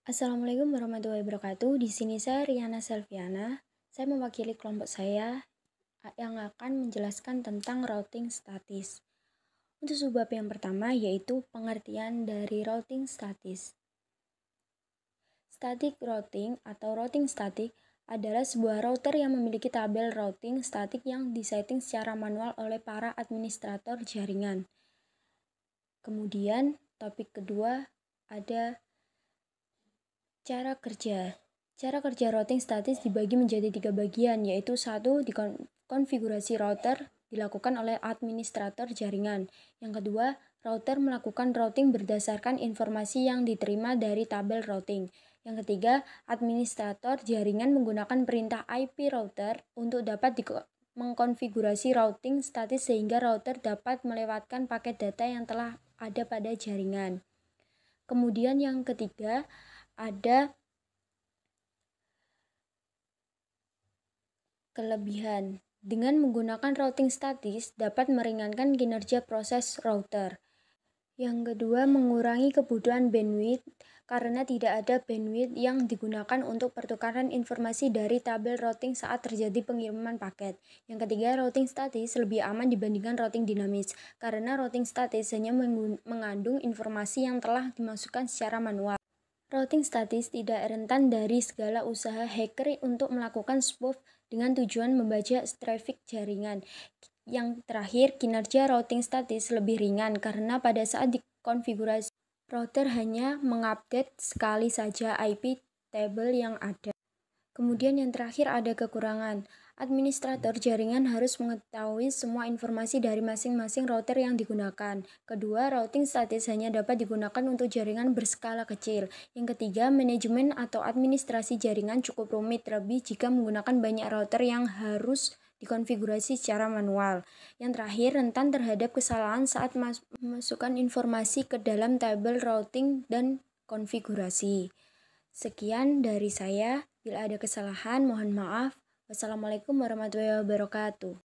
Assalamualaikum warahmatullahi wabarakatuh. Di sini saya Riana Selviana. Saya mewakili kelompok saya yang akan menjelaskan tentang routing statis. Untuk subbab yang pertama yaitu pengertian dari routing statis. Static routing atau routing statik adalah sebuah router yang memiliki tabel routing statik yang disetting secara manual oleh para administrator jaringan. Kemudian topik kedua ada cara kerja. Cara kerja routing statis dibagi menjadi 3 bagian, yaitu 1. Konfigurasi router dilakukan oleh administrator jaringan. Yang kedua, router melakukan routing berdasarkan informasi yang diterima dari tabel routing. Yang ketiga, administrator jaringan menggunakan perintah IP router untuk dapat mengkonfigurasi routing statis sehingga router dapat melewatkan paket data yang telah ada pada jaringan. Kemudian yang ketiga, ada kelebihan. Dengan menggunakan routing statis dapat meringankan kinerja proses router. Yang kedua, mengurangi kebutuhan bandwidth karena tidak ada bandwidth yang digunakan untuk pertukaran informasi dari tabel routing saat terjadi pengiriman paket. Yang ketiga, routing statis lebih aman dibandingkan routing dinamis karena routing statis hanya mengandung informasi yang telah dimasukkan secara manual. Routing statis tidak rentan dari segala usaha hacker untuk melakukan spoof dengan tujuan membaca traffic jaringan. Yang terakhir, kinerja routing statis lebih ringan karena pada saat dikonfigurasi, router hanya mengupdate sekali saja IP table yang ada. Kemudian yang terakhir ada kekurangan. Administrator jaringan harus mengetahui semua informasi dari masing-masing router yang digunakan. Kedua, routing statis hanya dapat digunakan untuk jaringan berskala kecil. Yang ketiga, manajemen atau administrasi jaringan cukup rumit, terlebih jika menggunakan banyak router yang harus dikonfigurasi secara manual. Yang terakhir, rentan terhadap kesalahan saat memasukkan informasi ke dalam tabel routing dan konfigurasi. Sekian dari saya. Bila ada kesalahan, mohon maaf. Wassalamualaikum warahmatullahi wabarakatuh.